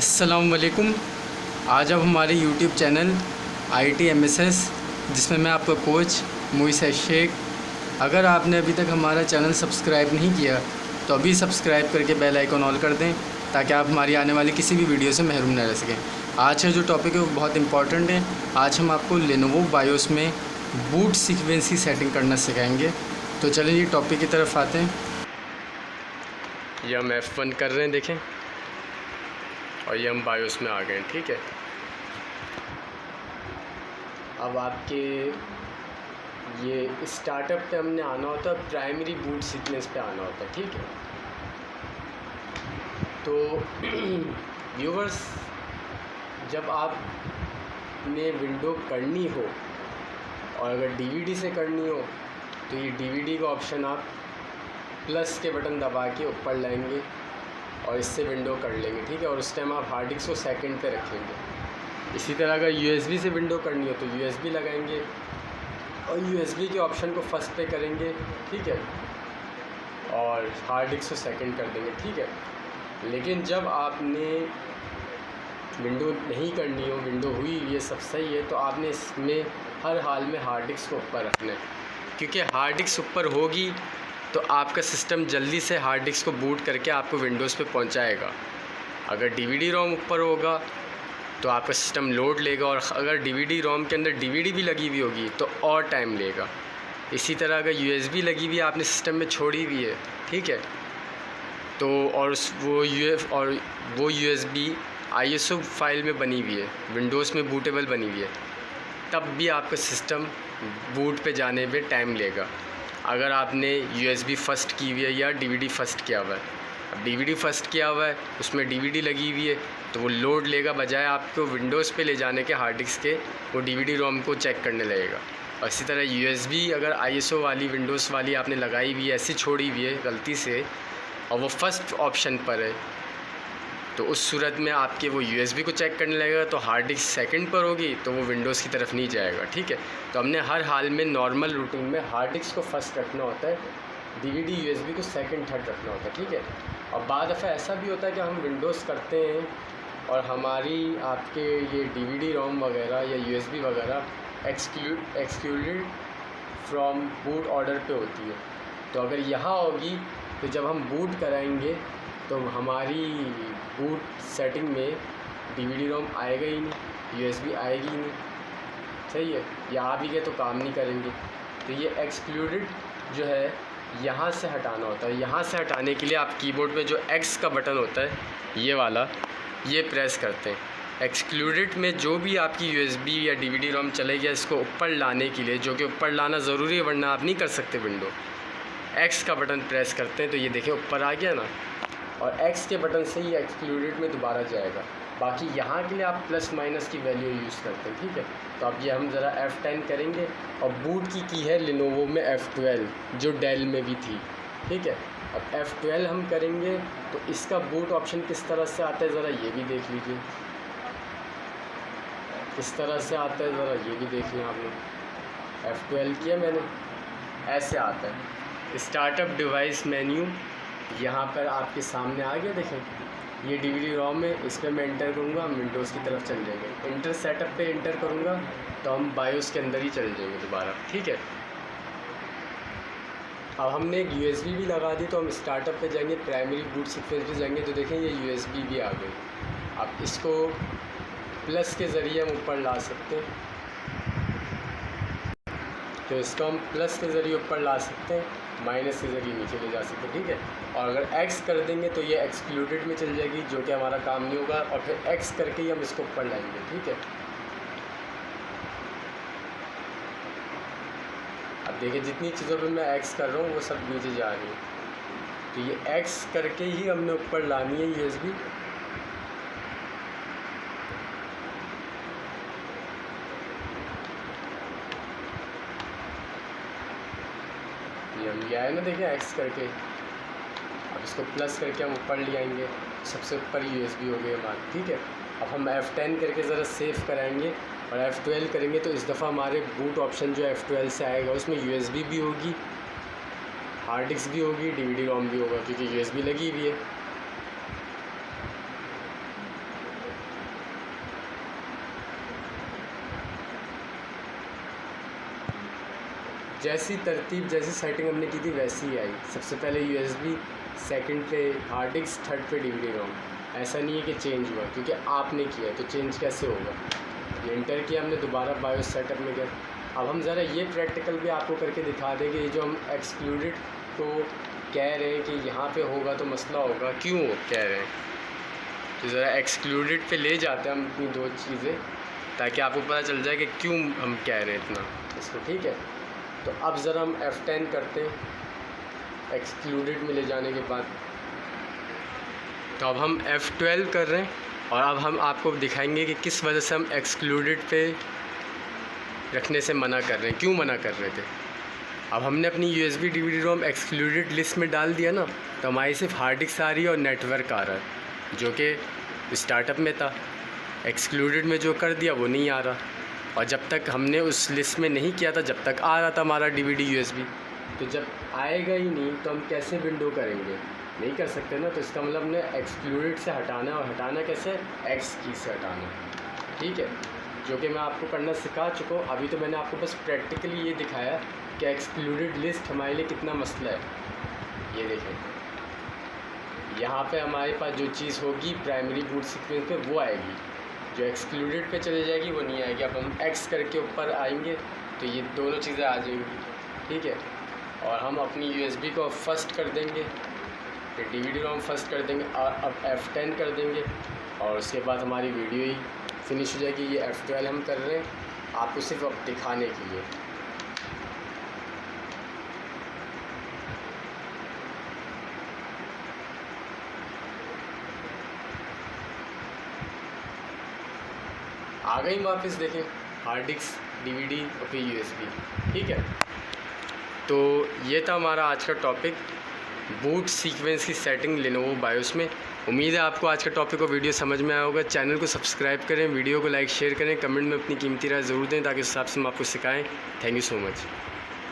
अस्सलामुअलैकुम। आज अब हमारे YouTube चैनल ITMSS, जिसमें मैं आपका कोच मोइस शेख। अगर आपने अभी तक हमारा चैनल सब्सक्राइब नहीं किया तो अभी सब्सक्राइब करके बेल आइकन ऑल कर दें, ताकि आप हमारी आने वाली किसी भी वीडियो से महरूम न रह सकें। आज का जो टॉपिक है वो बहुत इंपॉर्टेंट है। आज हम आपको लेनोवो बायोस में बूट सीक्वेंस की सेटिंग करना सिखाएंगे। तो चलिए ये टॉपिक की तरफ आते हैं। ये हम F1 कर रहे हैं, देखें, और ये हम बायोस में आ गए हैं। ठीक है, अब आपके ये स्टार्टअप पे हमने आना होता है, प्राइमरी बूट सीक्वेंस पे आना होता है। ठीक है, तो व्यूवर्स, जब आपने विंडो करनी हो और अगर डीवीडी से करनी हो तो ये डीवीडी का ऑप्शन आप प्लस के बटन दबा के ऊपर लाएंगे और इससे विंडो कर लेंगे। ठीक है, और उस टाइम आप हार्ड डिस्क को सेकंड पे रखेंगे। इसी तरह अगर यूएसबी से विंडो करनी हो तो यूएसबी लगाएंगे और यूएसबी के ऑप्शन को फर्स्ट पे करेंगे। ठीक है, और हार्ड डिस्क को सेकंड कर देंगे। ठीक है, लेकिन जब आपने विंडो नहीं करनी हो, विंडो हुई ये सब सही है, तो आपने इसमें हर हाल में हार्ड डिस्क को ऊपर रखना है, क्योंकि हार्ड डिस्क ऊपर होगी तो आपका सिस्टम जल्दी से हार्ड डिस्क को बूट करके आपको विंडोज़ पे पहुंचाएगा। अगर डीवीडी रोम ऊपर होगा तो आपका सिस्टम लोड लेगा, और अगर डीवीडी रोम के अंदर डीवीडी भी लगी हुई होगी तो और टाइम लेगा। इसी तरह अगर यूएसबी लगी हुई आपने सिस्टम में छोड़ी हुई है, ठीक है, तो और वो यूएसबी आईएसओ फाइल में बनी हुई है, विंडोज़ में बूटेबल बनी हुई है, तब भी आपका सिस्टम बूट पे जाने में टाइम लेगा। अगर आपने यूएसबी फ़र्स्ट की हुई है या डीवीडी फ़र्स्ट किया हुआ है, अब डीवीडी फ़र्स्ट किया हुआ है, उसमें डीवीडी लगी हुई है, तो वो लोड लेगा, बजाय आपको विंडोज़ पे ले जाने के हार्ड डिस्क के, वो डीवीडी रोम को चेक करने लगेगा। और इसी तरह यूएसबी अगर आईएसओ वाली विंडोज़ वाली आपने लगाई हुई है, ऐसी छोड़ी हुई है गलती से, और वो फर्स्ट ऑप्शन पर है, तो उस सूरत में आपके वो यूएसबी को चेक करने लगेगा, तो हार्ड डिस्क सेकंड पर होगी तो वो विंडोज़ की तरफ नहीं जाएगा। ठीक है, तो हमने हर हाल में नॉर्मल रूटीन में हार्ड डिस्क को फर्स्ट रखना होता है, डीवीडी यूएसबी को सेकंड थर्ड रखना होता है। ठीक है, और बाद दफ़ा ऐसा भी होता है कि हम विंडोज़ करते हैं और हमारी आपके ये डीवीडी रोम वगैरह या यूएसबी वगैरह एक्सक्लूडेड फ्रॉम बूट ऑर्डर पे होती है। तो अगर यहाँ होगी तो जब हम बूट कराएंगे तो हमारी बूट सेटिंग में डीवीडी रोम आएगा ही नहीं, यूएसबी आएगी ही नहीं। सही है, या आ भी गए तो काम नहीं करेंगे। तो ये एक्सक्लूडेड जो है यहाँ से हटाना होता है। यहाँ से हटाने के लिए आप कीबोर्ड में जो एक्स का बटन होता है, ये वाला, ये प्रेस करते हैं। एक्सक्लूडेड में जो भी आपकी यूएसबी या डीवीडी रोम चलेगी, इसको ऊपर लाने के लिए, जो कि ऊपर लाना ज़रूरी है वरना आप नहीं कर सकते विंडो, एक्स का बटन प्रेस करते हैं तो ये देखें ऊपर आ गया ना, और एक्स के बटन से ही एक्सक्लूडेड में दोबारा जाएगा। बाकी यहाँ के लिए आप प्लस माइनस की वैल्यू यूज़ करते हैं। ठीक है, तो अब ये हम ज़रा F10 करेंगे, और बूट की है लेनोवो में F12, जो डेल में भी थी। ठीक है, अब F12 हम करेंगे तो इसका बूट ऑप्शन किस तरह से आता है, ज़रा ये भी देख लीजिए, किस तरह से आता है, ज़रा ये भी देख लें आप लोग। F12 किया मैंने, ऐसे आता है। स्टार्टअप डिवाइस मेन्यू यहाँ पर आपके सामने आ गया, देखें ये डीवीडी रोम है, इस पर मैं इंटर करूँगा, हम विंडोज़ की तरफ चल जाएंगे। इंटर सेटअप पे इंटर करूँगा तो हम बायोस के अंदर ही चल जाएंगे दोबारा। ठीक है, अब हमने एक यूएसबी भी लगा दी, तो हम स्टार्टअप पे जाएंगे, प्राइमरी बूट सीक्वेंस पे जाएंगे, तो देखें ये यूएसबी भी आ गई। अब इसको प्लस के ज़रिए हम ऊपर ला सकते हैं, तो इसको हम प्लस के ज़रिए ऊपर ला सकते हैं, माइनस के ज़रिए नीचे ले जा सकते हैं। ठीक है, और अगर एक्स कर देंगे तो ये एक्सक्लूडेड में चल जाएगी, जो कि हमारा काम नहीं होगा, और फिर एक्स करके ही हम इसको ऊपर लाएंगे। ठीक है, अब देखिए जितनी चीज़ों पे मैं एक्स कर रहा हूँ वो सब नीचे जा रही है, तो ये एक्स करके ही हमने ऊपर लानी है यूएसबी। ये हम ले आए ना, देखिए एक्स करके, अब इसको प्लस करके हम ऊपर ले आएंगे, सबसे ऊपर यूएसबी हो गई हमारी। ठीक है, अब हम F10 करके ज़रा सेव कराएंगे और F12 करेंगे, तो इस दफ़ा हमारे बूट ऑप्शन जो F12 से आएगा उसमें यूएसबी भी होगी, हार्ड डिस्क भी होगी, डीवीडी रोम भी होगा, क्योंकि यूएसबी लगी हुई है। जैसी तरतीब जैसी सेटिंग हमने की थी वैसी ही आई। सबसे पहले USB, सेकंड पे हार्ड डिस्क, थर्ड पे DVD रोम। ऐसा नहीं है कि चेंज हुआ, क्योंकि आपने किया तो चेंज कैसे होगा। ये इंटर किया हमने, दोबारा बायोस सेटअप में गए। अब हम ज़रा ये प्रैक्टिकल भी आपको करके दिखा दें कि ये जो हम एक्सक्लूडेड को कह रहे हैं कि यहाँ पे होगा तो मसला होगा, क्यों कह रहे हैं। तो ज़रा एक्सक्लूडेड पे ले जाते हैं हम अपनी दो चीज़ें, ताकि आपको पता चल जाए कि क्यों हम कह रहे हैं इतना इसको। ठीक है, तो अब ज़रा हम F10 करते हैं एक्सक्लूडेड में ले जाने के बाद। तो अब हम F12 कर रहे हैं, और अब हम आपको दिखाएंगे कि किस वजह से हम एक्सक्लूडेड पे रखने से मना कर रहे हैं, क्यों मना कर रहे थे। अब हमने अपनी USB DVD रोम एक्सक्लूडेड लिस्ट में डाल दिया ना, तो हमारी सिर्फ हार्ड डिस्क आ रही है और नेटवर्क आ रहा है, जो कि स्टार्टअप में था। एक्सक्लूडेड में जो कर दिया वो नहीं आ रहा, और जब तक हमने उस लिस्ट में नहीं किया था जब तक आ रहा था हमारा DVD USB। तो जब आएगा ही नहीं तो हम कैसे विंडो करेंगे, नहीं कर सकते ना। तो इसका मतलब हमने एक्सक्लूडेड से हटाना, और हटाना कैसे, X की से हटाना। ठीक है, जो कि मैं आपको करना सिखा चुका हूँ। अभी तो मैंने आपको बस प्रैक्टिकली ये दिखाया कि एक्सक्लूडेड लिस्ट हमारे लिए कितना मसला है। ये देखें, यहाँ पे हमारे पास जो चीज़ होगी प्राइमरी बूट सीक्वेंस पे वो आएगी, जो एक्सक्लूडेड पे चले जाएगी वो नहीं आएगी। अब हम X करके ऊपर आएंगे तो ये दोनों चीज़ें आ जाएंगी। ठीक है, और हम अपनी USB को फर्स्ट कर देंगे, फिर DVD रोम फर्स्ट कर देंगे, और अब F10 कर देंगे, और उसके बाद हमारी वीडियो ही फिनिश हो जाएगी। ये F12 हम कर रहे हैं आपको सिर्फ अब दिखाने के लिए। आ गई वापस, देखें हार्ड डिस्क, DVD और फिर USB। ठीक है, तो ये था हमारा आज का टॉपिक, बूट सीक्वेंस की सेटिंग लेनोवो बायोस में। उम्मीद है आपको आज का टॉपिक और वीडियो समझ में आया होगा। चैनल को सब्सक्राइब करें, वीडियो को लाइक शेयर करें, कमेंट में अपनी कीमती राय ज़रूर दें, ताकि उस हिसाब से हम आपको सिखाएं। Thank you so much.